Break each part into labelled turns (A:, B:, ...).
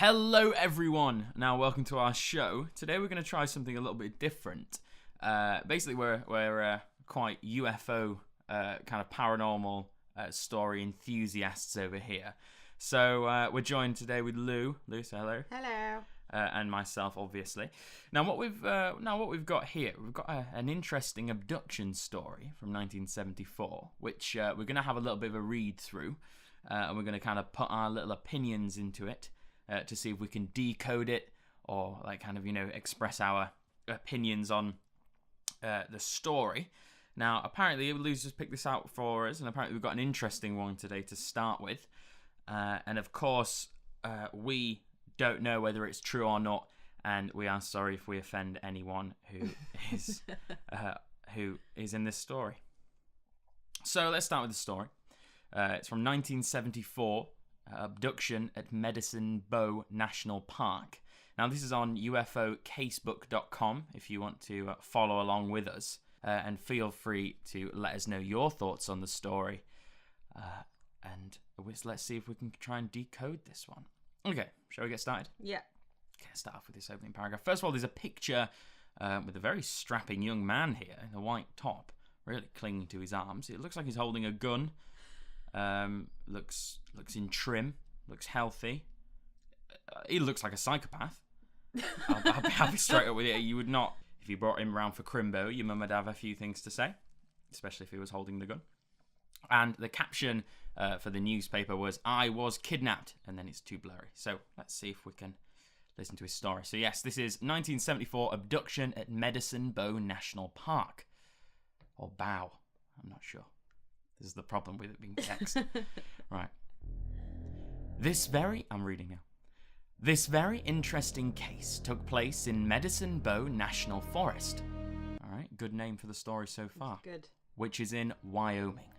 A: Hello everyone, now welcome to our show. Today we're going to try something a little bit different. Basically we're quite UFO kind of paranormal story enthusiasts over here. So we're joined today with Lou. Lou, say hello.
B: Hello.
A: And myself, obviously. Now what we've got here, we've got an interesting abduction story from 1974, which we're going to have a little bit of a read through, and we're going to kind of put our little opinions into it. To see if we can decode it or express our opinions on the story. Now, apparently, Lou's just picked this out for us, and apparently we've got an interesting one today to start with. And of course, we don't know whether it's true or not, and we are sorry if we offend anyone who is in this story. So let's start with the story. It's from 1974. Abduction at Medicine Bow National Park. Now, this is on UFOcasebook.com if you want to follow along with us, and feel free to let us know your thoughts on the story. And let's see if we can try and decode this one. Okay, shall we get started?
B: Yeah.
A: Okay, start off with this opening paragraph. First of all, there's a picture with a very strapping young man here in a white top, really clinging to his arms. It looks like he's holding a gun. Looks in trim, looks healthy. He looks like a psychopath. I'll be straight up with you. You would not, if you brought him around for Crimbo, your mum would have a few things to say, especially if he was holding the gun. And the caption for the newspaper was, "I was kidnapped," and then it's too blurry. So let's see if we can listen to his story. So yes, this is 1974 abduction at Medicine Bow National Park. Or Bow, I'm not sure. This is the problem with it being text. Right. I'm reading now. This very interesting case took place in Medicine Bow National Forest. All right, good name for the story so far.
B: Good.
A: Which is in Wyoming.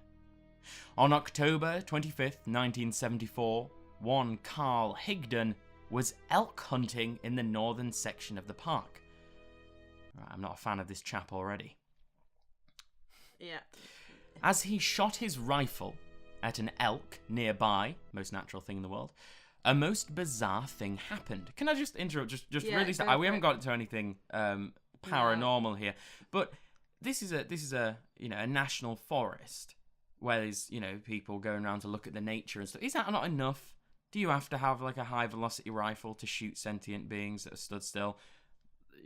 A: On October 25th, 1974, one Carl Higdon was elk hunting in the northern section of the park. Right, I'm not a fan of this chap already.
B: Yeah.
A: As he shot his rifle at an elk nearby, most natural thing in the world, a most bizarre thing happened. Can I just interrupt? Just really start. We haven't got to anything paranormal here, but this is a a national forest where there's people going around to look at the nature and stuff. Is that not enough? Do you have to have like a high velocity rifle to shoot sentient beings that are stood still?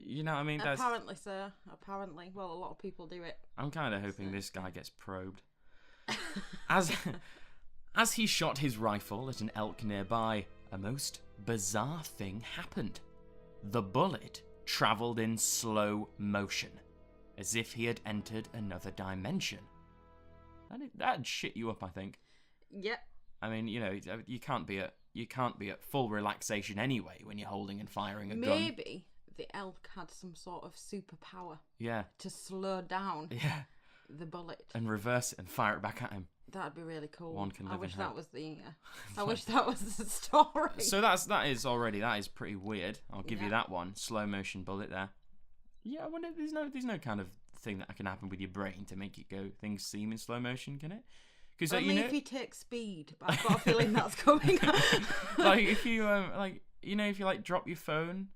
A: You know what I mean?
B: Apparently, sir. Apparently. Well, a lot of people do it.
A: I'm kind of hoping this guy gets probed. As he shot his rifle at an elk nearby, a most bizarre thing happened. The bullet travelled in slow motion, as if he had entered another dimension. That'd shit you up, I think.
B: Yep.
A: I mean, you can't be at full relaxation anyway when you're holding and firing a gun.
B: Maybe the elk had some sort of superpower.
A: Yeah.
B: To slow down.
A: Yeah.
B: The bullet.
A: And reverse it and fire it back at him.
B: That'd be really cool.
A: One can live
B: I wish
A: in
B: that
A: hope.
B: was the. I wish that was the story.
A: So that is pretty weird. I'll give you that one. Slow motion bullet there. Yeah, I wonder. There's no kind of thing that can happen with your brain to make it go. Things seem in slow motion, can it? Because
B: only if you take speed. But I've got a feeling that's coming.
A: Like if you if you drop your phone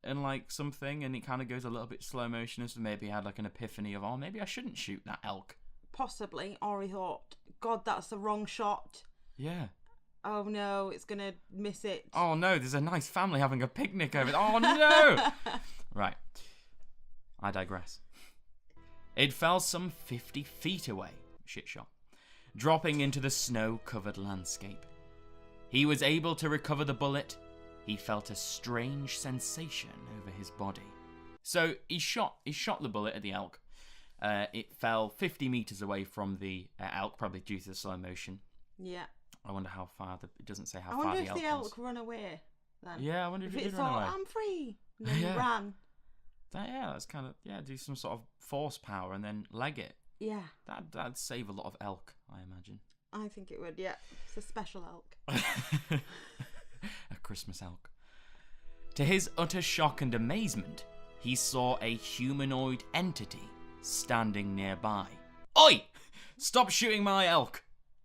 A: and something and it kind of goes a little bit slow motion, and so maybe he had an epiphany of, maybe I shouldn't shoot that elk. Possibly.
B: Or he thought, God, that's the wrong shot.
A: Yeah.
B: Oh no, it's gonna miss it.
A: Oh no, there's a nice family having a picnic over there. Oh no. Right. I digress. It fell some 50 feet away. Shit shot. Dropping into the snow-covered landscape. He was able to recover the bullet. He felt a strange sensation over his body. So he shot the bullet at the elk. It fell 50 meters away from the elk, probably due to the slow motion.
B: Yeah.
A: I wonder how far it doesn't say how
B: I
A: far
B: wonder
A: the elk
B: if the elk
A: was.
B: run away then.
A: Yeah, I wonder if it did
B: it
A: run away.
B: thought, I'm free. And then he ran.
A: That's kind of, do some sort of force power and then leg it.
B: Yeah.
A: That'd save a lot of elk, I imagine.
B: I think it would, yeah. It's a special elk.
A: A Christmas elk. To his utter shock and amazement, he saw a humanoid entity standing nearby. Oi! Stop shooting my elk!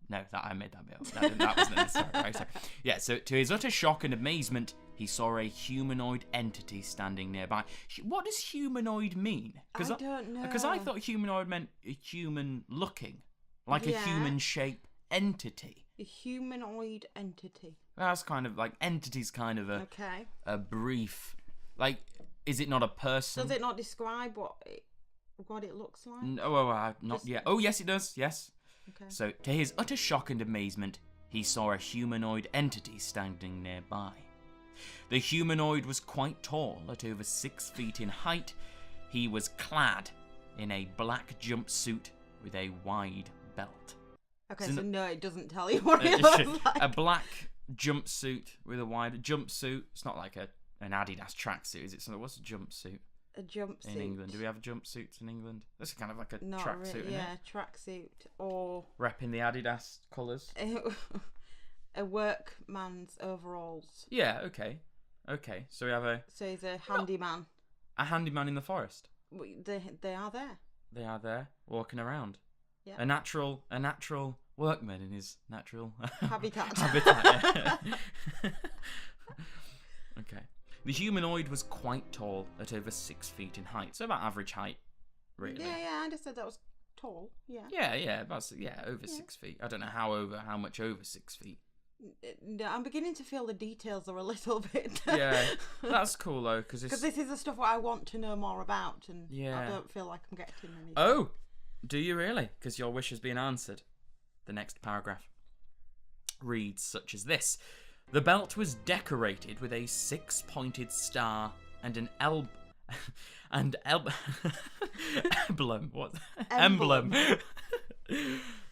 A: No, I made that bit up. That wasn't in the story, right? So, yeah, so to his utter shock and amazement, he saw a humanoid entity standing nearby. What does humanoid mean?
B: I don't know.
A: Because I thought humanoid meant human-looking, like a human-shaped entity.
B: A humanoid entity.
A: That's kind of like entity's kind of a brief. Like, is it not a person?
B: Does it not describe what it looks like?
A: No, well, not yet. Oh, yes, it does. Yes.
B: Okay.
A: So, to his utter shock and amazement, he saw a humanoid entity standing nearby. The humanoid was quite tall, at over 6 feet in height. He was clad in a black jumpsuit with a wide belt.
B: Okay, so no, it doesn't tell you what it looks like.
A: A black jumpsuit with a wide jumpsuit. It's not like an Adidas tracksuit, is it? So what's a jumpsuit?
B: A jumpsuit.
A: In England. Do we have jumpsuits in England? That's kind of like a tracksuit,
B: really,
A: isn't
B: yeah,
A: it?
B: tracksuit or...
A: Repping the Adidas colours.
B: A workman's overalls.
A: Yeah, okay. Okay, so we have
B: So he's a handyman.
A: a handyman in the forest.
B: They are there.
A: They are there, walking around.
B: Yeah.
A: A natural workman in his natural
B: Habitat.
A: habitat. Okay. The humanoid was quite tall, at over 6 feet in height, so about average height, really.
B: Yeah, I just said that was tall. Yeah.
A: Yeah, over 6 feet. I don't know how much over 6 feet.
B: No, I'm beginning to feel the details are a little bit.
A: Yeah, that's cool though, because
B: this is the stuff what I want to know more about, and
A: yeah.
B: I don't feel like I'm getting anything.
A: Oh, do you really? Because your wish has been answered. The next paragraph reads such as this. The belt was decorated with a 6-pointed star and an emblem. What? Emblem.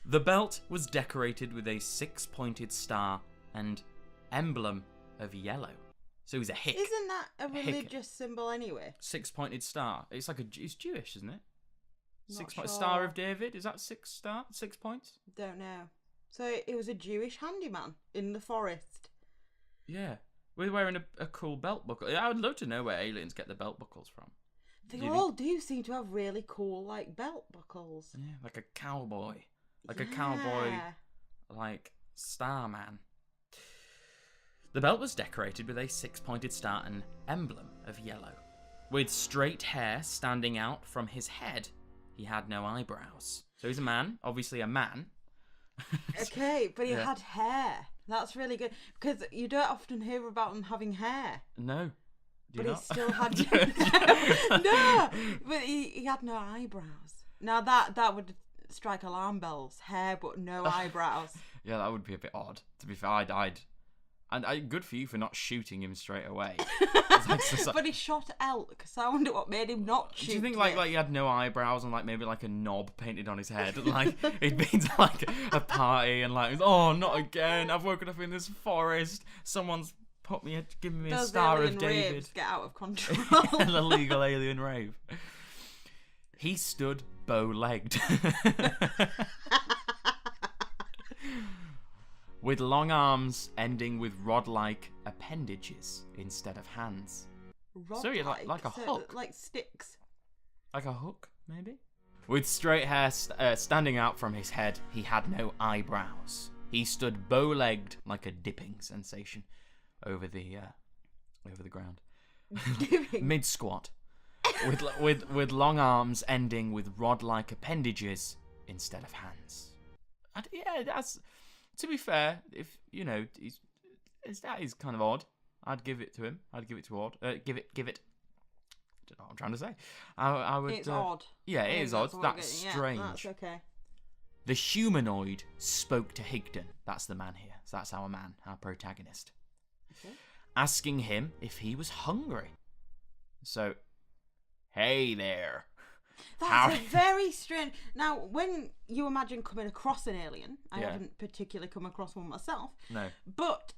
A: The belt was decorated with a 6-pointed star and emblem of yellow. So he's a hick.
B: Isn't that a religious symbol anyway?
A: 6-pointed star. It's like it's Jewish, isn't it?
B: Sure.
A: Star of David. Is that 6 points?
B: Don't know. So it was a Jewish handyman in the forest.
A: Yeah, we're wearing a cool belt buckle. I would love to know where aliens get the belt buckles from.
B: They all do seem to have really cool like belt buckles.
A: Yeah, like a cowboy. Like a cowboy, like, starman. The belt was decorated with a 6-pointed star and emblem of yellow. With straight hair standing out from his head, he had no eyebrows. So he's a man, obviously a man.
B: Okay, but he had hair. That's really good. Because you don't often hear about him having hair.
A: No.
B: But he still had... No! But he had no eyebrows. Now that would... strike alarm bells. Hair but no eyebrows.
A: Yeah, that would be a bit odd. To be fair, I'd and good for you for not shooting him straight away.
B: But he shot elk, so I wonder what made him not shoot.
A: Do you think like he had no eyebrows and like maybe like a knob painted on his head? Like he'd been to like a party and like, oh, not again! I've woken up in this forest. Someone's given me a Star of David.
B: Raves get out of control.
A: An illegal alien rave. He stood bow-legged. With long arms ending with rod-like appendages instead of hands. So yeah, like a hook.
B: Like sticks.
A: Like a hook, maybe? With straight hair standing out from his head, he had no eyebrows. He stood bow-legged like a dipping sensation over the ground. Mid-squat. with long arms ending with rod-like appendages instead of hands. And yeah, that's, to be fair, if you know, that is kind of odd. I'd give it to him. I'd give it to odd. Give it. I don't know what I'm trying to say. I would.
B: It's odd.
A: Yeah, it is odd. That's strange.
B: Yeah, that's okay.
A: The humanoid spoke to Higdon. That's the man here. So that's our man, our protagonist. Okay. Asking him if he was hungry. So, hey there.
B: That's a very strange... Now, when you imagine coming across an alien, I haven't particularly come across one myself.
A: No.
B: But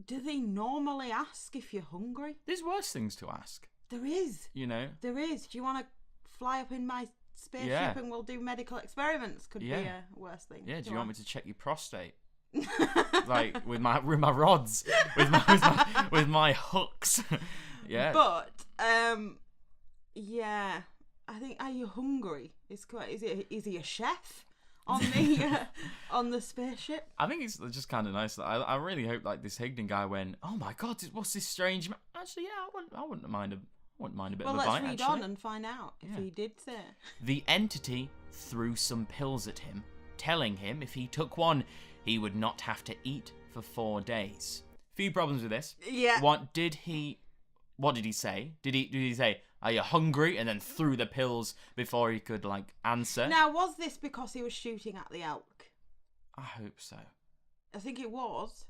B: do they normally ask if you're hungry?
A: There's worse things to ask.
B: There is.
A: You know?
B: There is. Do you want to fly up in my spaceship and we'll do medical experiments? Could be a worse thing.
A: Yeah, do you want me to check your prostate? Like, with my rods. with my hooks. Yeah.
B: But, yeah... I think, are you hungry? Is he a chef? on the spaceship.
A: I think it's just kind of nice. I really hope like this Higdon guy went, oh my god, what's this strange? Actually, yeah, I wouldn't mind a bit of a bite.
B: Well, let's read
A: actually.
B: on and find out if he did say.
A: The entity threw some pills at him, telling him if he took one, he would not have to eat for 4 days. Few problems with this.
B: Yeah.
A: What did he say? Did he say, are you hungry? And then threw the pills before he could like answer?
B: Now, was this because he was shooting at the elk?
A: I hope so.
B: I think it was.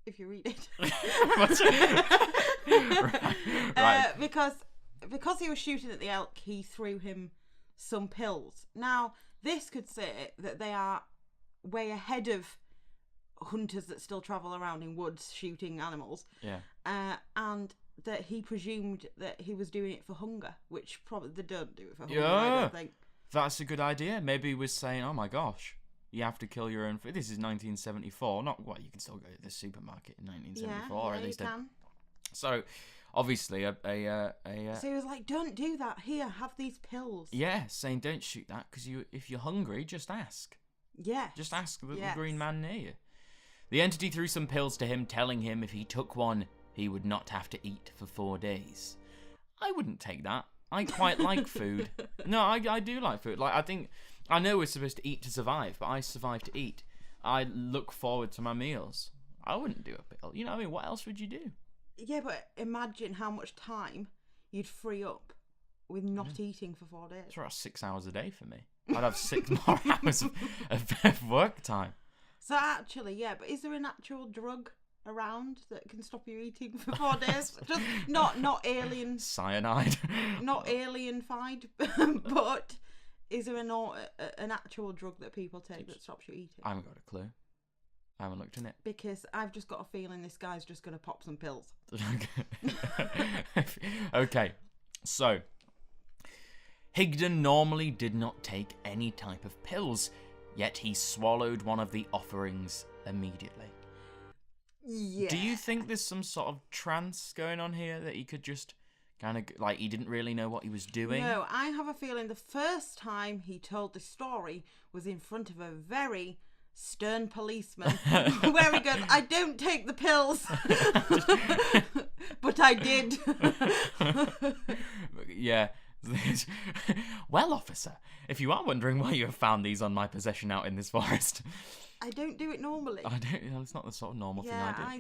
B: If you read it.
A: Right.
B: Because he was shooting at the elk, he threw him some pills. Now, this could say that they are way ahead of hunters that still travel around in woods shooting animals.
A: Yeah.
B: And that he presumed that he was doing it for hunger, which probably they don't do it for hunger.
A: Yeah.
B: I don't think.
A: That's a good idea. Maybe he was saying, oh my gosh, you have to kill your own food. This is 1974. Not what, you can still go to the supermarket in 1974.
B: Yeah,
A: or at least
B: you can.
A: So, obviously,
B: So he was like, don't do that. Here, have these pills.
A: yeah, saying don't shoot that because if you're hungry, just ask.
B: Yes.
A: Just ask the
B: Yes.
A: green man near you. The entity threw some pills to him, telling him if he took one, he would not have to eat for 4 days. I wouldn't take that. I quite like food. No, I do like food. Like I know we're supposed to eat to survive, but I survive to eat. I look forward to my meals. I wouldn't do a pill. You know what I mean? What else would you do?
B: Yeah, but imagine how much time you'd free up with not eating for 4 days.
A: It's about 6 hours a day for me. I'd have 6 more hours of work time.
B: So actually, yeah, but is there an actual drug around that can stop you eating for 4 days? Just not alien,
A: Cyanide.
B: not alien-fied, but is there an actual drug that people take that stops you eating?
A: I haven't got a clue. I haven't looked in it.
B: Because I've just got a feeling this guy's just going to pop some pills.
A: Okay, so Higdon normally did not take any type of pills, yet he swallowed one of the offerings immediately.
B: Yeah.
A: Do you think there's some sort of trance going on here that he could just kind of, like, he didn't really know what he was doing?
B: No, I have a feeling the first time he told this story was in front of a very stern policeman where he goes, I don't take the pills. But I did.
A: Yeah. Well, officer, if you are wondering why you have found these on my possession out in this forest,
B: I don't do it normally.
A: I don't. You know, it's not the sort of normal thing I do.
B: I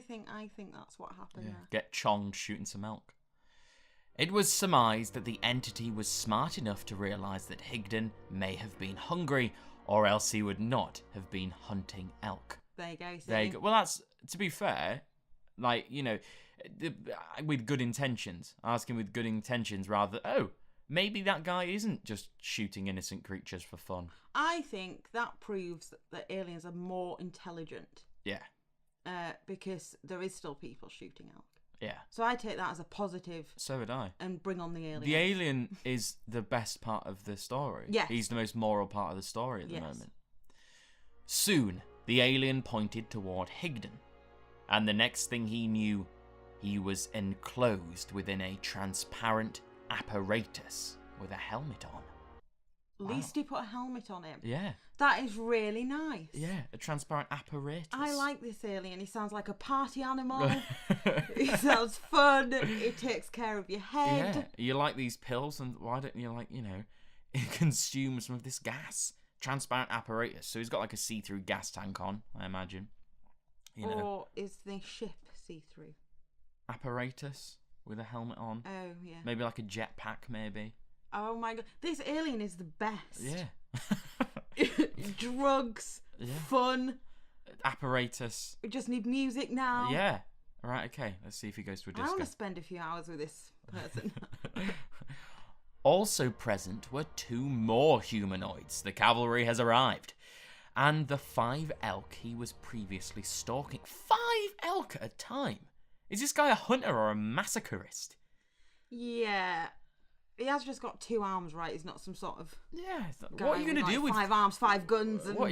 B: think that's what happened there.
A: Get chonged shooting some elk. It was surmised that the entity was smart enough to realise that Higdon may have been hungry, or else he would not have been hunting elk.
B: There you go. See?
A: There you go. Well, that's, to be fair, like, you know, with good intentions. Asking with good intentions rather, maybe that guy isn't just shooting innocent creatures for fun.
B: I think that proves that aliens are more intelligent.
A: Yeah.
B: Because there is still people shooting elk.
A: Yeah.
B: So I take that as a positive.
A: So would I.
B: And bring on the alien.
A: The alien is the best part of the story.
B: Yes.
A: He's the most moral part of the story at the moment. Soon, the alien pointed toward Higdon, and the next thing he knew, he was enclosed within a transparent apparatus with a helmet on.
B: At least he put a helmet on him.
A: Yeah.
B: That is really nice.
A: Yeah, a transparent apparatus.
B: I like this alien. He sounds like a party animal. He sounds fun. He takes care of your head.
A: Yeah, you like these pills, and why don't you, like, you know, consume some of this gas? Transparent apparatus. So he's got like a see-through gas tank on, I imagine. You know.
B: Or is the ship see-through?
A: Apparatus with a helmet on.
B: Oh, yeah.
A: Maybe like a jetpack, maybe.
B: Oh my god. This alien is the best.
A: Yeah.
B: Drugs.
A: Yeah.
B: Fun.
A: Apparatus.
B: We just need music now.
A: Yeah. Right, okay. Let's see if he goes to a disco.
B: I want to spend a few hours with this person.
A: Also present were 2 more humanoids. The cavalry has arrived. And the 5 elk he was previously stalking. 5 elk at a time? Is this guy a hunter or a massacreist?
B: Yeah. He has just got 2 arms, right? He's not some sort of...
A: Yeah.
B: Guy
A: What are you going to do with...
B: 5 arms, 5 guns and...
A: What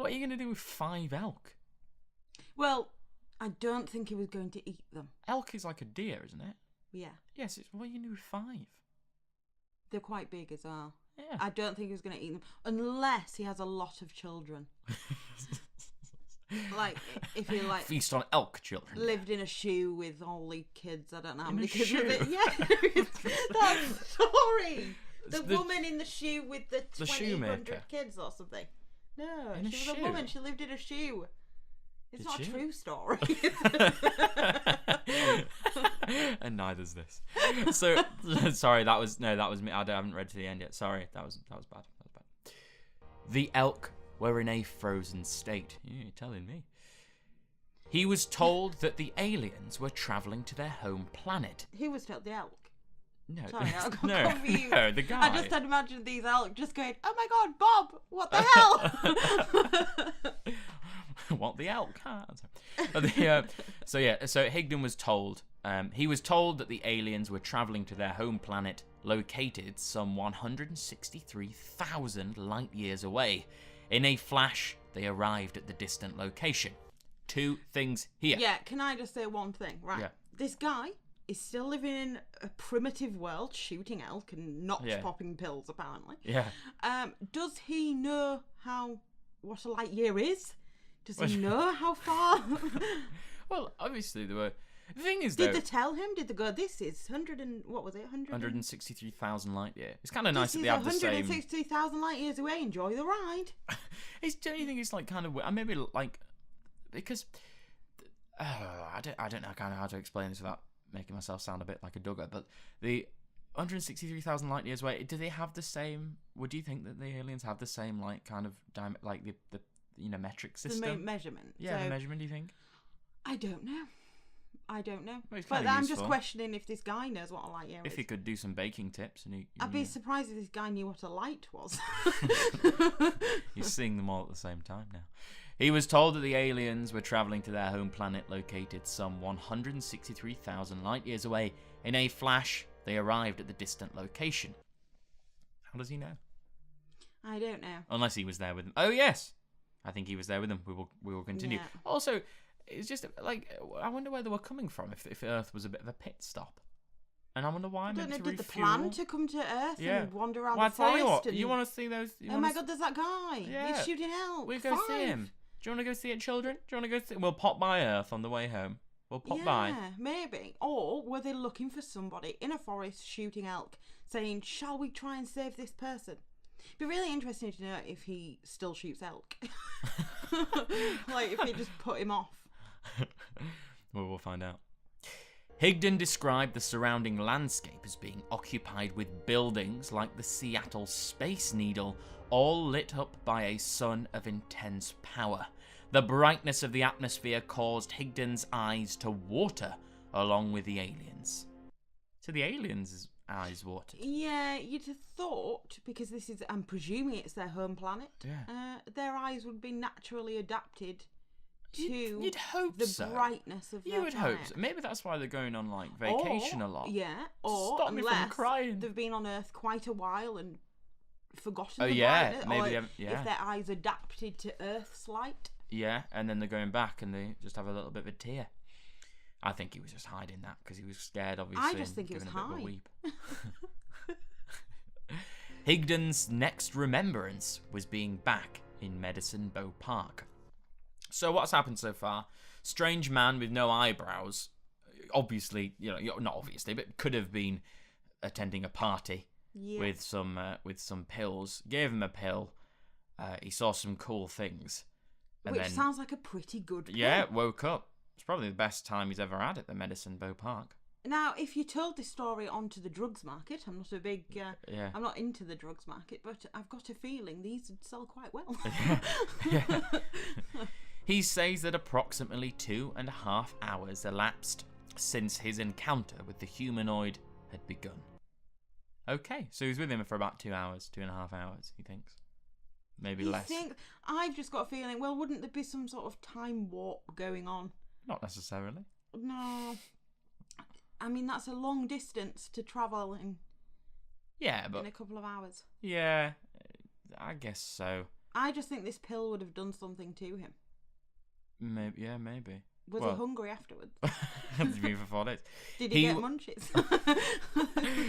A: are you going to do with 5 elk?
B: Well, I don't think he was going to eat them.
A: Elk is like a deer, isn't it?
B: Yeah.
A: Yes, what are you going to do with 5?
B: They're quite big as well.
A: Yeah.
B: I don't think he was going to eat them unless he has a lot of children. Like, if he like
A: feast on elk children.
B: lived in a shoe with all the kids, I don't know how
A: In
B: many
A: a
B: kids
A: shoe?
B: with it. Yeah, that story. The
A: The-
B: woman in the shoe with the
A: the
B: 200
A: shoemaker.
B: kids or something. No,
A: In a
B: she was
A: shoe?
B: a woman. She lived in a shoe. It's
A: Did
B: not
A: she?
B: a true story.
A: And neither's this. So sorry, that was me. I haven't read to the end yet. Sorry, that was bad. That was bad. The elk were in a frozen state. You're telling me. He was told that the aliens were travelling to their home planet.
B: Who was told? The elk.
A: No,
B: Sorry, I got
A: no,
B: confused.
A: no, the guy.
B: I just had imagined these elk just going, "Oh my God, Bob! What the hell?"
A: What the elk? So Higdon was told. He was told that the aliens were travelling to their home planet, located some 163,000 light years away. In a flash, they arrived at the distant location. Two things here.
B: Yeah, can I just say one thing? Right.
A: Yeah.
B: This guy is still living in a primitive world, shooting elk and not popping pills, apparently.
A: Yeah.
B: Does he know what a light year is? Does he know how far?
A: Well, obviously there were. The thing is,
B: Did
A: though,
B: they tell him? Did they go, this is 100 and, what was it?
A: 163,000 light year. It's kind of nice that they have the
B: This is
A: same.
B: 163,000 light years away. Enjoy the ride.
A: Don't you think it's like kind of maybe like because I don't know kind of how to explain this without making myself sound a bit like a dugger, but the 163,000 light years away, do they have the same? Would you think that the aliens have the same like kind of like the metric system?
B: The measurement.
A: Yeah,
B: so,
A: the measurement. Do you think?
B: I don't know. Well,
A: it's
B: but
A: kinda
B: I'm just
A: useful.
B: questioning if this guy knows what a light year is.
A: If he could do some baking tips, and
B: I'd be surprised if this guy knew what a light was.
A: He's seeing them all at the same time now. He was told that the aliens were travelling to their home planet located some 163,000 light years away. In a flash, they arrived at the distant location. How does he know?
B: I don't know.
A: Unless he was there with them. Oh, yes. I think he was there with them. We will continue.
B: Yeah.
A: Also, it's just like, I wonder where they were coming from if Earth was a bit of a pit stop. And I wonder why.
B: I don't know,
A: maybe
B: did
A: to
B: the plan
A: refuel.
B: to come to Earth
A: Yeah.
B: and wander around
A: Well, I
B: the
A: tell
B: forest?
A: you what,
B: and...
A: you want to see those?
B: Oh my God, there's that guy.
A: Yeah.
B: He's shooting elk.
A: We go see him. Do you want to go see it, children? Do you want to go see? We'll pop by Earth on the way home. We'll pop by.
B: Yeah, maybe. Or were they looking for somebody in a forest shooting elk, saying, "Shall we try and save this person?" It'd be really interesting to know if he still shoots elk. Like if he just put him off.
A: Well, we'll find out. Higdon described the surrounding landscape as being occupied with buildings like the Seattle Space Needle, all lit up by a sun of intense power. The brightness of the atmosphere caused Higdon's eyes to water, along with the aliens. So the aliens' eyes watered.
B: Yeah, you'd have thought, because this is, I'm presuming it's their home planet,
A: Yeah.
B: their eyes would be naturally adapted to
A: You'd hope
B: the
A: so.
B: brightness of their
A: You would hope
B: planet.
A: so. Maybe that's why they're going on like vacation a lot.
B: Yeah, or
A: Stop me from
B: unless
A: crying.
B: they've been on Earth quite a while and forgotten
A: Oh,
B: the
A: yeah,
B: brightness,
A: maybe
B: or
A: they haven't- yeah.
B: if their eyes adapted to Earth's light.
A: Yeah, and then they're going back and they just have a little bit of a tear. I think he was just hiding that because he was scared, obviously.
B: I just
A: and
B: think it was
A: giving a bit of a
B: high.
A: weep. Higdon's next remembrance was being back in Medicine Bow Park. So what's happened so far? Strange man with no eyebrows, obviously, not obviously, but could have been attending a party
B: Yeah.
A: with some pills. Gave him a pill. He saw some cool things. And
B: Which
A: then,
B: sounds like a pretty good pill.
A: yeah, woke up. It's probably the best time he's ever had at the Medicine Bow Park.
B: Now, if you told this story onto the drugs market, I'm not a big,
A: Yeah.
B: I'm not into the drugs market, but I've got a feeling these would sell quite well.
A: Yeah. He says that approximately 2.5 hours elapsed since his encounter with the humanoid had begun. Okay, so he was with him for about 2 hours, 2.5 hours, he thinks. Maybe
B: You
A: less.
B: think? I've just got a feeling, well, wouldn't there be some sort of time warp going on?
A: Not necessarily.
B: No. I mean, that's a long distance to travel in
A: Yeah, but
B: a couple of hours.
A: yeah, I guess so.
B: I just think this pill would have done something to him.
A: Maybe, yeah, maybe.
B: Was he hungry afterwards?
A: He's been for 4 days.
B: Did he get munchies?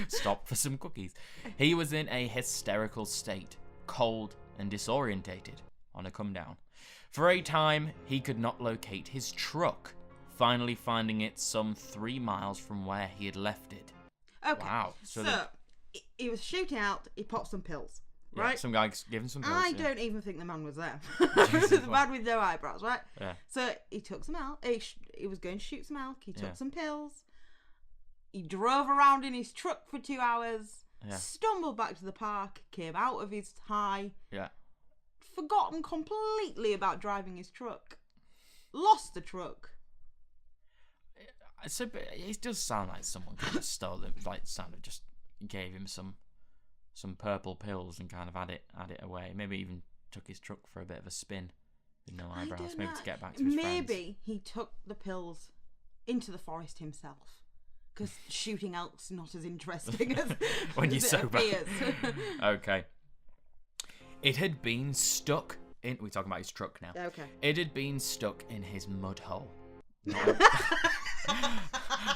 A: Stop for some cookies. He was in a hysterical state, cold and disorientated on a come down. For a time, he could not locate his truck, finally finding it some 3 miles from where he had left it.
B: Okay.
A: Wow.
B: So he was shooting out, he popped some pills,
A: yeah,
B: right?
A: Some guy giving some pills.
B: I don't even think the man was there. The man with no eyebrows, right?
A: Yeah.
B: So he took some elk. He was going to shoot some elk. He took
A: Yeah.
B: some pills. He drove around in his truck for 2 hours.
A: Yeah.
B: Stumbled back to the park. Came out of his high.
A: Yeah.
B: Forgotten completely about driving his truck. Lost the truck.
A: So it does sound like someone could have stolen, like, just gave him some purple pills and kind of had it away. Maybe even took his truck for a bit of a spin with no eyebrows, maybe to get back to his friends.
B: Maybe he took the pills into the forest himself, because shooting elk's not as interesting as
A: when you're
B: as it
A: sober.
B: appears.
A: Okay. It had been stuck in. We're talking about his truck now.
B: Okay.
A: It had been stuck in his mud hole.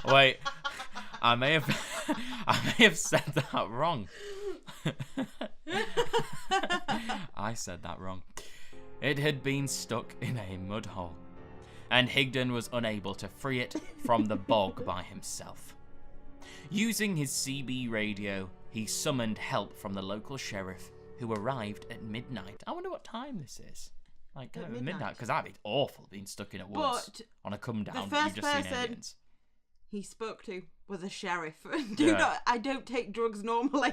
A: Wait, I may have said that wrong. I said that wrong. It had been stuck in a mud hole, and Higdon was unable to free it from the bog by himself. Using his CB radio, he summoned help from the local sheriff, who arrived at midnight. I wonder what time this is. Like, kind of midnight, because that'd be awful, being stuck in a woods
B: But
A: on a come down.
B: the first
A: You've just seen
B: person
A: aliens.
B: he spoke to was a sheriff.
A: Yeah.
B: I don't take drugs normally.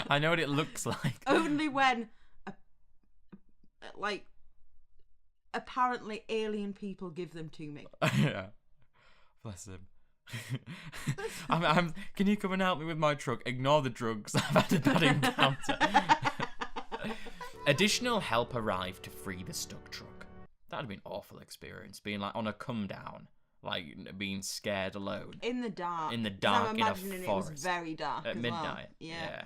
A: I know what it looks like.
B: Only when, apparently alien people give them to me.
A: Yeah. Bless him. Can you come and help me with my truck? Ignore the drugs. I've had a bad encounter. Additional help arrived to free the stuck truck. That would have been an awful experience, being like on a come down, like being scared alone.
B: In the dark.
A: In the dark,
B: I'm
A: in a
B: imagining
A: forest.
B: It was very dark
A: At
B: as
A: midnight.
B: Well. Yeah.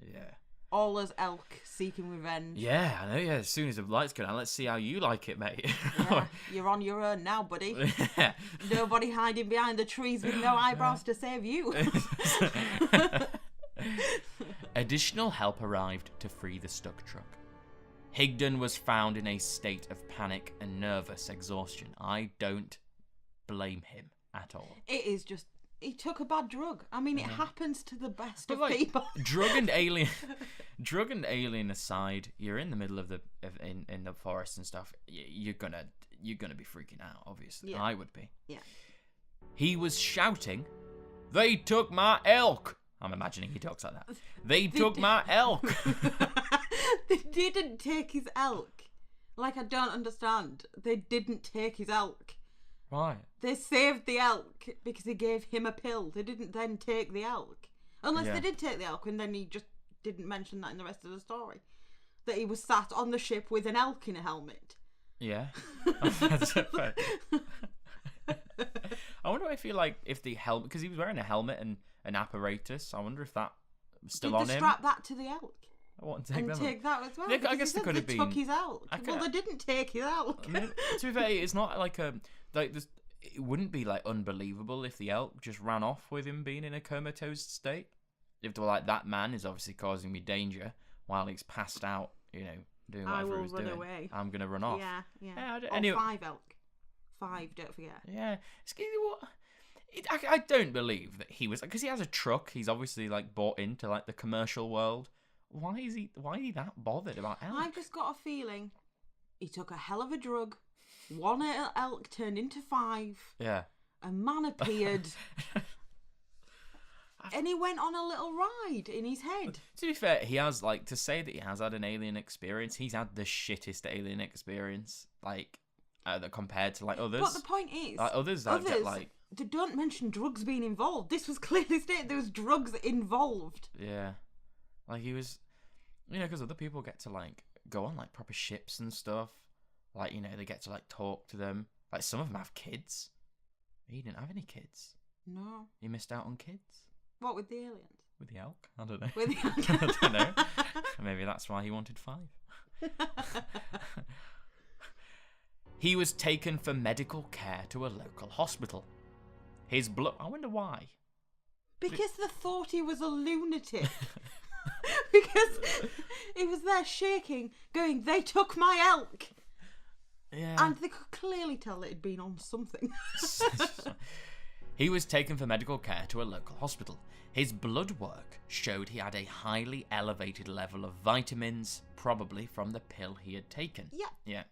A: Yeah.
B: All those elk seeking revenge.
A: Yeah, I know, yeah. As soon as the lights go down, let's see how you like it, mate.
B: Yeah, you're on your own now, buddy.
A: Yeah.
B: Nobody hiding behind the trees with no eyebrows to save you.
A: Additional help arrived to free the stuck truck. Higdon was found in a state of panic and nervous exhaustion. I don't blame him at all.
B: It is just, he took a bad drug. I mean, it happens to the best
A: But
B: of
A: like,
B: people.
A: drug and alien aside, you're in the middle of in the forest and stuff. You're gonna be freaking out. Obviously,
B: Yeah.
A: I would be.
B: Yeah.
A: He was shouting, "They took my elk!" I'm imagining he talks like that. They took my elk.
B: They didn't take his elk. Like, I don't understand. They didn't take his elk.
A: Right.
B: They saved the elk because he gave him a pill. They didn't then take the elk. Unless
A: Yeah.
B: they did take the elk, and then he just didn't mention that in the rest of the story. That he was sat on the ship with an elk in a helmet.
A: Yeah. That's fair. I wonder if the helmet, because he was wearing a helmet and an apparatus. I wonder if that was still on
B: Did they
A: him.
B: strap that to the elk?
A: I want to take them.
B: Take that as well.
A: Yeah, I
B: because
A: guess
B: he
A: they
B: said
A: could have
B: they
A: been.
B: took his elk. Well, they didn't take his elk.
A: I mean, to be fair, it's not like this. It wouldn't be like unbelievable if the elk just ran off with him being in a comatose state. If they were like, that man is obviously causing me danger while he's passed out, doing
B: I
A: whatever
B: will
A: he was
B: run
A: doing.
B: away.
A: I'm gonna run off.
B: Yeah. Or
A: anyway.
B: 5 elk. 5, don't forget.
A: Yeah. Excuse me, what? I don't believe that he was, because he has a truck. He's obviously like bought into like the commercial world. Why is he that bothered about elk?
B: I've just got a feeling he took a hell of a drug. 1 elk turned into 5.
A: Yeah.
B: A man appeared. And he went on a little ride in his head.
A: To be fair, he has, like, to say that he has had an alien experience, he's had the shittest alien experience, like, compared to, like, others.
B: But the point is,
A: like, others get, like...
B: They don't mention drugs being involved. This was clearly stated there was drugs involved.
A: Yeah. Like, he was... because other people get to, like, go on, like, proper ships and stuff. Like, they get to, like, talk to them. Like, some of them have kids. He didn't have any kids.
B: No.
A: He missed out on kids.
B: What, with the aliens?
A: With the elk? I don't know.
B: With the elk?
A: I don't know. Maybe that's why he wanted 5. He was taken for medical care to a local hospital. His blood... I wonder why.
B: Because they thought he was a lunatic. Because he was there shaking, going, "They took my elk."
A: Yeah.
B: And they could clearly tell it had been on something.
A: He was taken for medical care to a local hospital. His blood work showed he had a highly elevated level of vitamins, probably from the pill he had taken.
B: Yeah.
A: Yeah,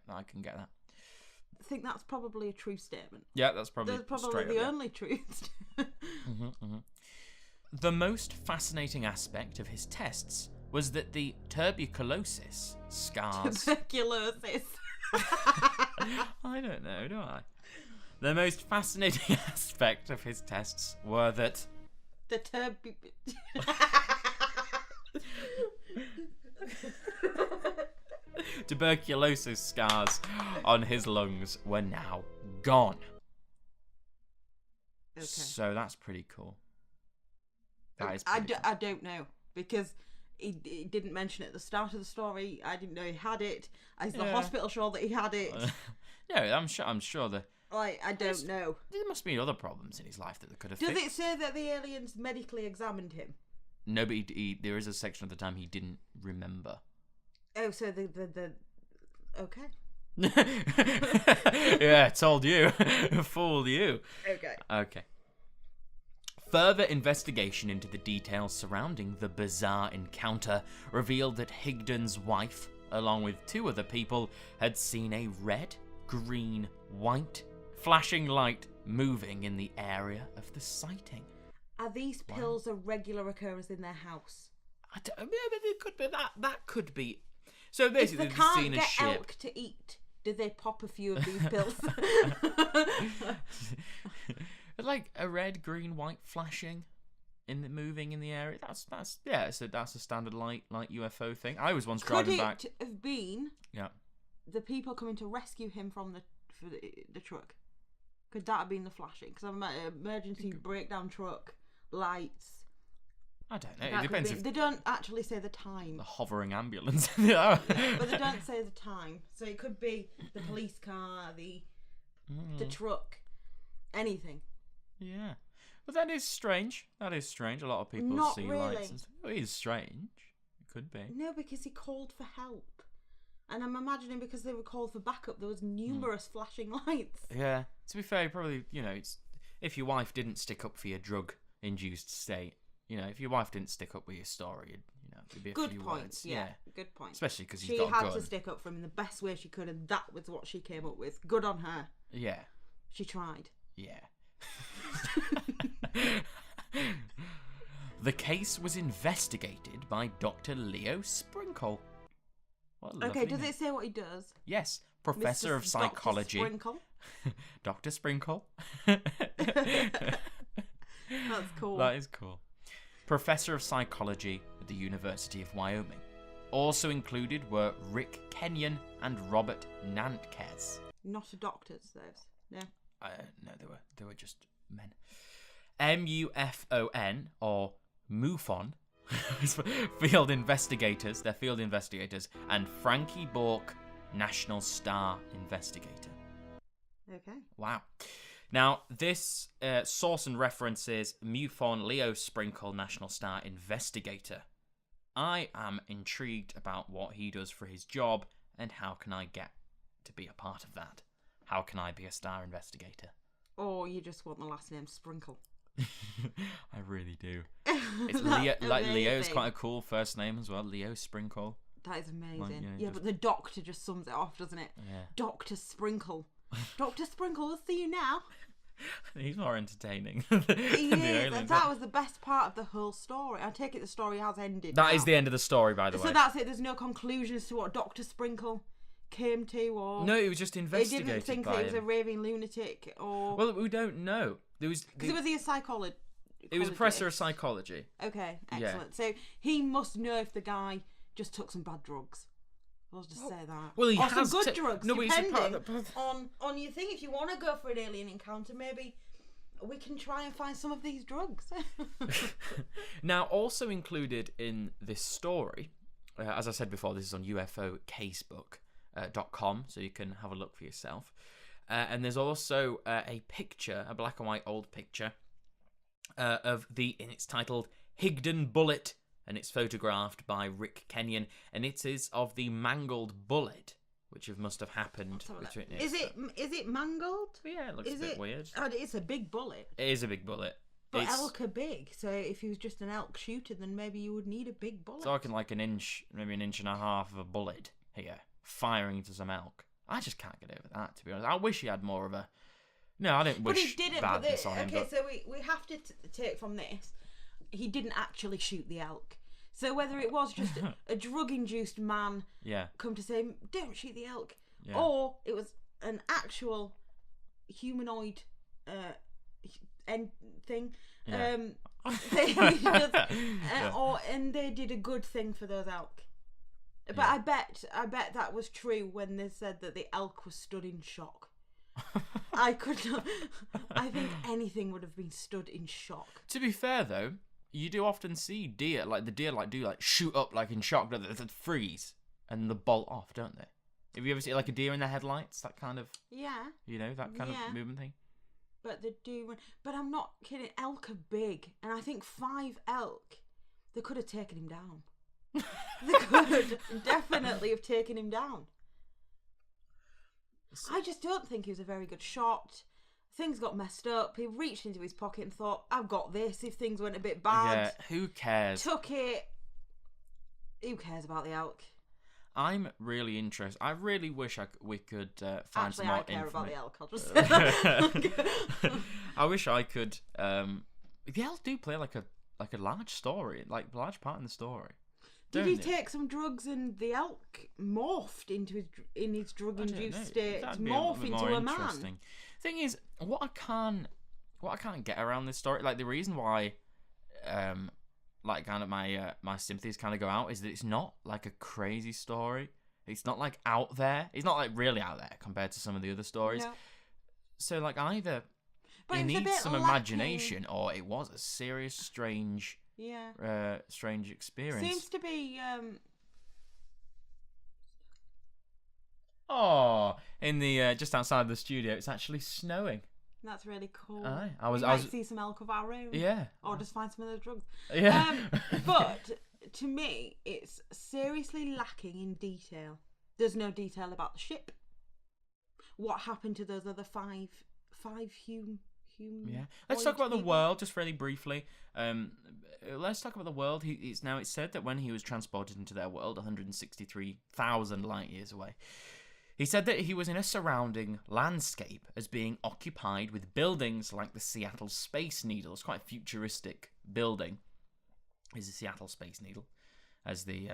A: I can get that.
B: I think that's probably a true statement.
A: Yeah, that's probably
B: the only truth.
A: The most fascinating aspect of his tests was that the tuberculosis scars...
B: Tuberculosis.
A: I don't know, do I? The most fascinating aspect of his tests were that...
B: The
A: tuberculosis scars on his lungs were now gone.
B: Okay.
A: So that's pretty cool. That is pretty cool.
B: I don't know, because he didn't mention it at the start of the story. I didn't know he had it. Is the hospital sure that he had it?
A: No, I'm sure that...
B: I don't know.
A: There must be other problems in his life that they could have
B: Does
A: fixed.
B: it say that the aliens medically examined him?
A: No, but there is a section of the time he didn't remember.
B: Oh, so the okay.
A: Yeah, told you. Fooled you. Okay. Further investigation into the details surrounding the bizarre encounter revealed that Higdon's wife, along with 2 other people, had seen a red, green, white, flashing light moving in the area of the sighting.
B: Are these pills a regular occurrence in their house?
A: It could be that could be. So basically,
B: if they can't
A: seen a
B: get
A: ship.
B: elk to eat, do they pop a few of these pills?
A: Like a red, green, white flashing moving in the area. That's a standard light UFO thing. I was once driving back.
B: Could it have been the people coming to rescue him from the truck? Could that have been the flashing? Because I'm an emergency breakdown truck, lights.
A: I don't know. It depends if
B: they don't actually say the time.
A: The hovering ambulance.
B: Yeah, but they don't say the time. So it could be the police car, the truck, anything.
A: Yeah. But that is strange. A lot of people
B: Not
A: see
B: really.
A: lights. It is strange. It could be.
B: No, because he called for help. And I'm imagining because they were called for backup, there was numerous flashing lights.
A: Yeah. To be fair, probably, it's if your wife didn't stick up for your drug-induced state, if your wife didn't stick up with your story, there'd be a few words.
B: Yeah, good point.
A: Especially because
B: she
A: got a gun.
B: had to stick up for him in the best way she could, and that was what she came up with. Good on her.
A: Yeah.
B: She tried.
A: Yeah. The case was investigated by Dr. Leo Sprinkle.
B: Okay, does it say what he does?
A: Yes, professor of psychology.
B: Dr.
A: Dr.
B: Sprinkle?
A: Sprinkle.
B: That's cool.
A: That is cool. Professor of psychology at the University of Wyoming. Also included were Rick Kenyon and Robert Nantquez.
B: Not doctors, those. Yeah.
A: No, they were just men. MUFON or MUFON field investigators. They're field investigators, and Frankie Bork, National Star investigator.
B: Okay.
A: Wow. Now, this source and references MUFON Leo Sprinkle, National Star investigator. I am intrigued about what he does for his job, and how can I get to be a part of that? How can I be a star investigator?
B: Or you just want the last name Sprinkle.
A: I really do. It's Leo. Like Leo's quite a cool first name as well. Leo Sprinkle.
B: That is amazing.
A: Like,
B: yeah, but the doctor just sums it off, doesn't it?
A: Yeah.
B: Dr. Sprinkle. Dr. Sprinkle, we'll see you now.
A: He's more entertaining.
B: He is. That was the best part of the whole story. I take it the story has ended.
A: That is the end of the story, by the way.
B: So that's it. There's no conclusion as to what Dr. Sprinkle came to, or
A: no, it was just investigated.
B: They didn't think that he was a raving lunatic, or
A: well, we don't know.
B: Was he a psychologist?
A: He was a professor of psychology.
B: Okay, excellent. Yeah. So he must know if the guy just took some bad drugs. I'll just say that.
A: Well, he
B: or
A: has
B: some good drugs,
A: no,
B: depending on your thing. If you want to go for an alien encounter, maybe we can try and find some of these drugs.
A: Now, also included in this story, as I said before, this is on UFO Casebook. .com, so you can have a look for yourself. And there's also a picture, a black and white old picture and it's titled Higden Bullet, and it's photographed by Rick Kenyon, and it is of the mangled bullet, which must have happened between.
B: Is it mangled?
A: Yeah, it looks a bit weird.
B: Oh, it's a big bullet.
A: It is a big bullet.
B: But elk are big, so if he was just an elk shooter, then maybe you would need a big bullet.
A: Talking like an inch, maybe an inch and a half of a bullet here, firing into some elk. I just can't get over that, to be honest. I wish he had more of a... No, I didn't wish badness on him.
B: Okay, so we have to take from this, he didn't actually shoot the elk. So whether it was just a drug-induced man come to say, don't shoot the elk, or it was an actual humanoid thing, and they did a good thing for those elk. But I bet that was true when they said that the elk was stood in shock. I think anything would have been stood in shock.
A: To be fair though, you do often see deer, the deer do shoot up in shock, they freeze and they bolt off, don't they? Have you ever seen a deer in the headlights? That kind of that kind of movement thing.
B: But they do. But I'm not kidding. Elk are big, and I think 5 elk, they could have taken him down. They could definitely have taken him down. I just don't think he was a very good shot. Things got messed up. He reached into his pocket and thought, I've got this if things went a bit bad.
A: Yeah, who cares?
B: Took it. Who cares about the elk?
A: I'm really interested. I really wish we could find some more information.
B: I care about the elk. I'll just say that.
A: I wish I could. The elk do play like a large story, large part in the story.
B: Did he take some drugs and the elk morphed into his drug-induced state, morph into a man?
A: Thing is, what I can't get around this story, the reason why, kind of my sympathies kind of go out is that it's not a crazy story. It's not out there. It's not really out there compared to some of the other stories. No. So either it needs some imagination, or it was a serious, strange. Yeah. Strange experience.
B: Seems to be.
A: In the just outside the studio, it's actually snowing.
B: That's really cool.
A: Aye.
B: I might see some elk of our own.
A: Yeah.
B: Or just find some of those drugs.
A: Yeah.
B: But to me, it's seriously lacking in detail. There's no detail about the ship. What happened to those other five human?
A: Yeah. Let's talk about the world just really briefly. Let's talk about the world. It's said that when he was transported into their world, 163,000 light years away, he said that he was in a surrounding landscape as being occupied with buildings like the Seattle Space Needle. It's quite a futuristic building. Is the Seattle Space Needle, as the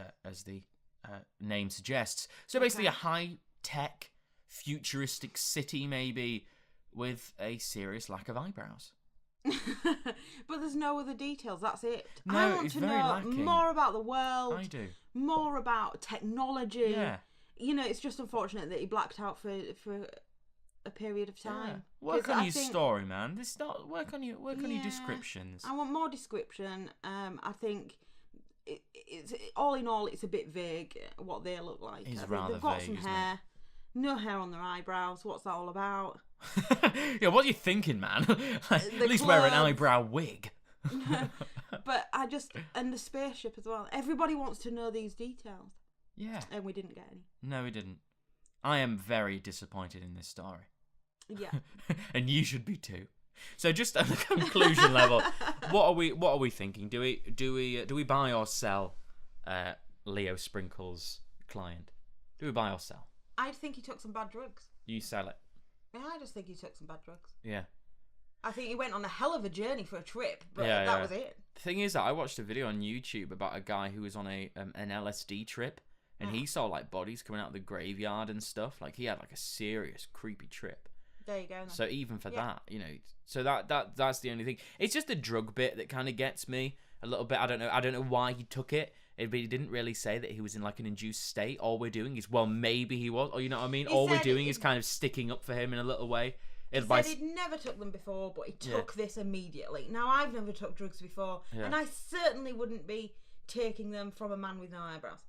A: name suggests. So basically, a high-tech, futuristic city, maybe, with a serious lack of eyebrows.
B: But there's no other details. That's it.
A: No,
B: I want
A: it's
B: to
A: very
B: know
A: lacking.
B: More about the world.
A: I do.
B: More about technology.
A: Yeah.
B: It's just unfortunate that he blacked out for a period of time.
A: Yeah. Work on your story, man. Work on your descriptions.
B: I want more description. I think it's all in all, it's a bit vague what they look like.
A: It's rather
B: they've got
A: vague,
B: some
A: isn't
B: hair. No hair on their eyebrows. What's that all about?
A: Yeah, what are you thinking, man? At least wear an eyebrow wig.
B: But and the spaceship as well. Everybody wants to know these details.
A: Yeah.
B: And we didn't get any.
A: No, we didn't. I am very disappointed in this story.
B: Yeah.
A: And you should be too. So just at the conclusion level, what are we thinking? Do we buy or sell Leo Sprinkle's client? Do we buy or sell?
B: I think he took some bad drugs.
A: You sell it.
B: Yeah, I just think he took some bad drugs.
A: Yeah.
B: I think he went on a hell of a journey for a trip, but that was it.
A: The thing is that I watched a video on YouTube about a guy who was on an LSD trip, and he saw bodies coming out of the graveyard and stuff. He had a serious creepy trip.
B: There you go. Then.
A: So even for that, so that's the only thing. It's just the drug bit that kind of gets me a little bit. I don't know why he took it. But he didn't really say that he was in an induced state. All we're doing is, maybe he was, or you know what I mean? All we're doing is kind of sticking up for him in a little way.
B: He said he'd never took them before, but he took this immediately. Now, I've never took drugs before, and I certainly wouldn't be taking them from a man with no eyebrows.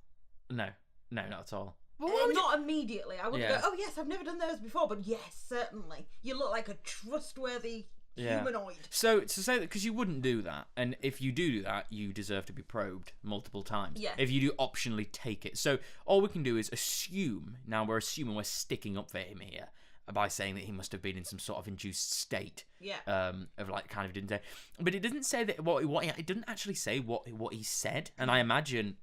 A: No, not at all. Well, why would
B: Not immediately. I wouldn't
A: Yeah.
B: go, oh yes, I've never done those before, but yes, certainly. You look like a trustworthy humanoid.
A: So to say that, because you wouldn't do that, and if you do that, you deserve to be probed multiple times.
B: Yeah.
A: If you do optionally take it. So all we can do is assume, now we're assuming we're sticking up for him here, by saying that he must have been in some sort of induced state.
B: Yeah.
A: Of like, kind of didn't say. But it doesn't say that, it doesn't actually say what he said, and I imagine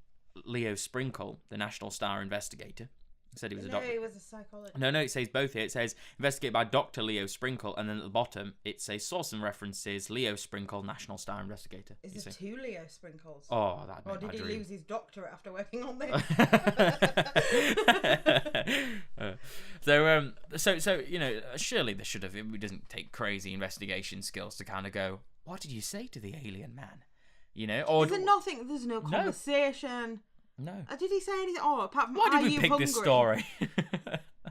A: Leo Sprinkle, the National Star investigator, said he was a
B: No,
A: doctor.
B: he was a psychologist.
A: No, it says both here. It says investigated by Dr. Leo Sprinkle, and then at the bottom it says source and references Leo Sprinkle, National Star investigator.
B: Is there 2 Leo Sprinkles?
A: Oh, that.
B: Or did he lose his doctorate after working on this?
A: So surely there should have. It doesn't take crazy investigation skills to kind of go, what did you say to the alien man? Or
B: Is there nothing? There's no conversation.
A: No.
B: Did he say anything? Oh, apart from,
A: Why did
B: are
A: we
B: you
A: pick
B: hungry?
A: this story?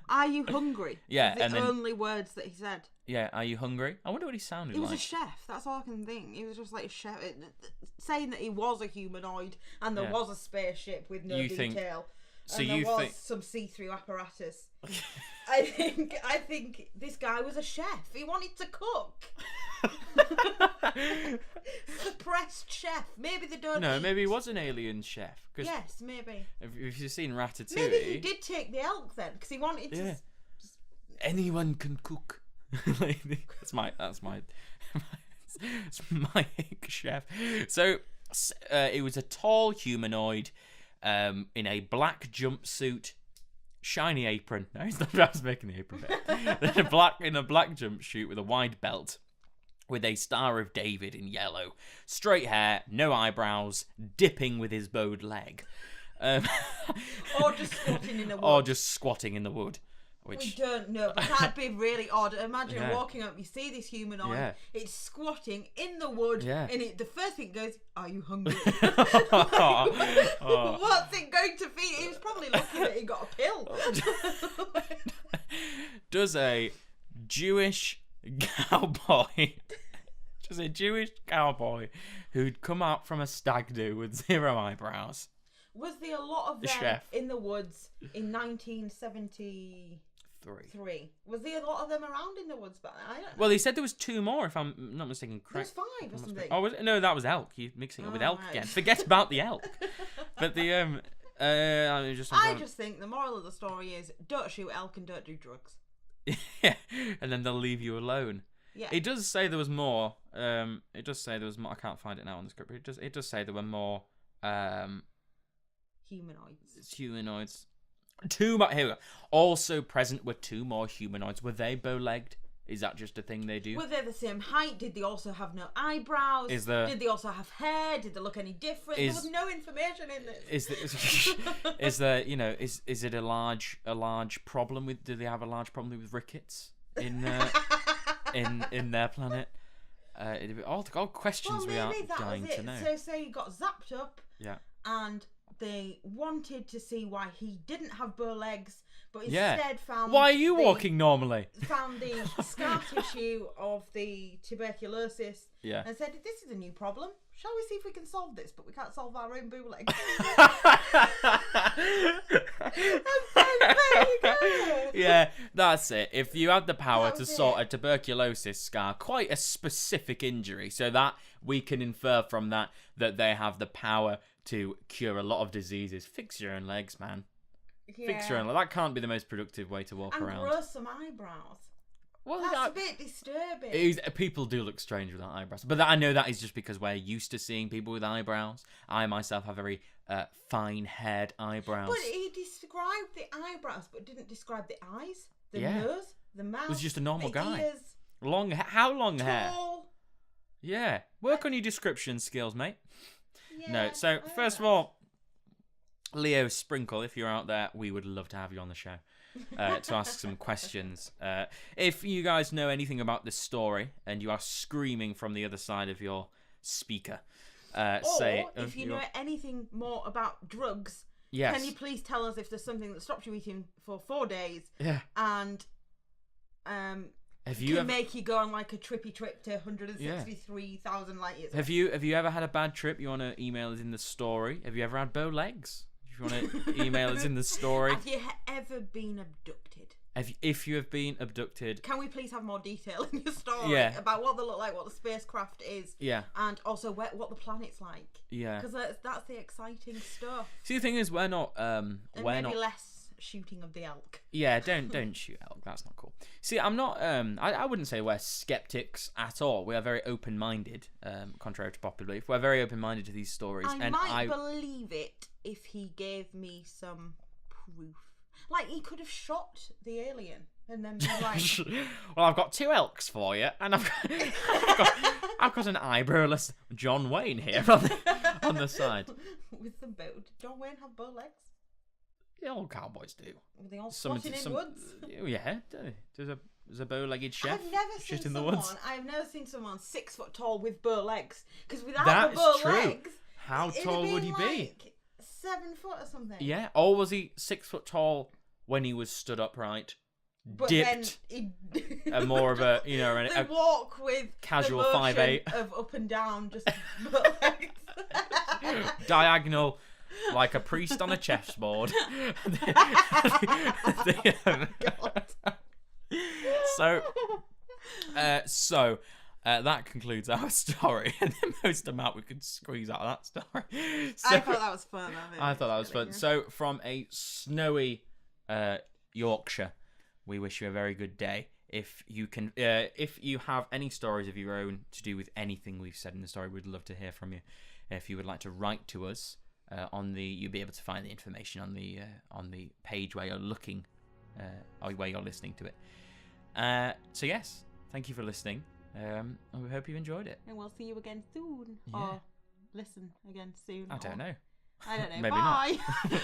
B: Are you hungry?
A: Yeah,
B: The
A: and then-
B: only words that he said.
A: Yeah, are you hungry? I wonder what he sounded
B: He was
A: like.
B: a chef. That's all I can think. He was just like a chef, saying that he was a humanoid and there
A: Yeah.
B: was a spaceship with no
A: You think-
B: detail.
A: So
B: and
A: you
B: there was
A: think-
B: some see-through apparatus. I think this guy was a chef. He wanted to cook. Suppressed chef. Maybe they don't.
A: No,
B: eat.
A: maybe he was an alien chef. 'Cause
B: Yes, maybe.
A: if you've seen Ratatouille,
B: Maybe he did take the elk then, because he wanted to.
A: Yeah. Anyone can cook. that's my it's my chef. So it was a tall humanoid in a black jumpsuit, shiny apron. No, he's not. I was making the apron bit. in a black jumpsuit with a wide belt, with a Star of David in yellow, straight hair, no eyebrows, dipping with his bowed leg,
B: Or just squatting in the wood.
A: or just squatting in the wood.
B: We
A: Which
B: don't know, but that'd be really odd. Imagine
A: Yeah.
B: walking up, you see this humanoid,
A: Yeah.
B: it's squatting in the wood,
A: Yeah.
B: and the first thing it goes, are you hungry?
A: Oh.
B: What's it going to feed? He was probably lucky that he got a pill.
A: Does a Jewish cowboy, who'd come out from a stag do with 0 eyebrows.
B: Was there a lot of
A: The
B: them
A: chef.
B: in the woods in 1973? Was there a lot of them around in the woods back then? I don't know.
A: Well, he said there was 2 more, if I'm not mistaken.
B: There's
A: Correct.
B: 5 or something.
A: Oh, was it? No, that was elk. You're mixing it with
B: Oh,
A: elk
B: right.
A: again. Forget about the elk. But the I
B: just think the moral of the story is don't shoot elk and don't do drugs.
A: yeah, and then they'll leave you alone.
B: Yeah.
A: It does say there was more. It does say there was more. I can't find it now on the script. But it does say there were more. Humanoids. 2 more. Here we go. Also present were 2 more humanoids. Were they bow-legged? Is that just a thing they do?
B: Were they the same height? Did they also have no eyebrows? Did they also have hair? Did they look any different? There was no information in this.
A: Is there is it a large problem with? Do they have a large problem with rickets in in their planet? All questions we are dying to know.
B: So say he got zapped up.
A: Yeah.
B: And they wanted to see why he didn't have bow legs, but instead found.
A: Why are you walking normally?
B: Found the scar tissue of the tuberculosis.
A: Yeah.
B: And said, "This is a new problem. Shall we see if we can solve this? But we can't solve our own bow legs." There you go.
A: Yeah, that's it. If you had the power
B: That
A: to
B: was
A: sort
B: it.
A: a tuberculosis scar, quite a specific injury, so that we can infer from that they have the power to cure a lot of diseases. Fix your own legs, man. Fix your own legs. That can't be the most productive way to walk
B: And
A: around.
B: grow some eyebrows.
A: Well,
B: That's a bit disturbing.
A: people do look strange without eyebrows, but I know that is just because we're used to seeing people with eyebrows. I myself have very fine-haired eyebrows.
B: But he described the eyebrows, but didn't describe the eyes, the
A: Yeah.
B: nose, the mouth.
A: Was just a normal
B: the
A: guy.
B: Ears,
A: How long hair?
B: tall.
A: Yeah, work on your description skills, mate.
B: Yeah,
A: No, so
B: I
A: first of
B: don't know.
A: all, Leo Sprinkle, if you're out there, we would love to have you on the show to ask some questions. If you guys know anything about this story and you are screaming from the other side of your speaker, say
B: Or if you know anything more about drugs,
A: yes.
B: can you please tell us if there's something that stops you eating for 4 days
A: Yeah.
B: and
A: Have you
B: can
A: ever
B: make you go on like a trippy trip to 163,000 light years?
A: have you ever had a bad trip? You want to email us in the story. Have you ever had bow legs? you want to email us in the story.
B: Have you ever been abducted?
A: If you have been abducted,
B: can we please have more detail in your story about what they look like, what the spacecraft is, and also what the planet's like? Yeah, because that's the exciting stuff.
A: See, the thing is, we're not.
B: Maybe less shooting of the elk.
A: Yeah, don't shoot elk. That's not cool. See, I'm not. I wouldn't say we're skeptics at all. We are very open-minded. Contrary to popular belief, we're very open-minded to these stories.
B: I might believe it if he gave me some proof. Like, he could have shot the alien and then be like...
A: Well, I've got 2 elks for you, and I've got an eyebrowless John Wayne here on the side.
B: With the bow. Did John Wayne have bow legs?
A: Yeah, all cowboys do.
B: Were they all squatting in woods?
A: Yeah, there's a bow-legged chef.
B: I've never seen someone 6 foot tall with bow legs. Because without the bow legs...
A: How tall would he be?
B: 7 foot or something.
A: Yeah, or was he 6 foot tall when he was stood upright,
B: but
A: dipped,
B: then
A: and more of a
B: they walk with
A: casual
B: the
A: 5'8"
B: of up and down, just legs.
A: Diagonal, like a priest on a chessboard. So that concludes our story, and the most amount we could squeeze out of that story. So,
B: I thought that was fun.
A: I thought that was fun. So, from a snowy Yorkshire, we wish you a very good day. If you have any stories of your own to do with anything we've said in the story, we'd love to hear from you. If you would like to write to us, you'll be able to find the information on the page where you're looking, or where you're listening to it. So yes, thank you for listening. And we hope you enjoyed it.
B: And we'll see you again soon. Yeah. Or listen again soon.
A: I don't know.
B: I don't know.
A: Maybe
B: Bye.
A: Not.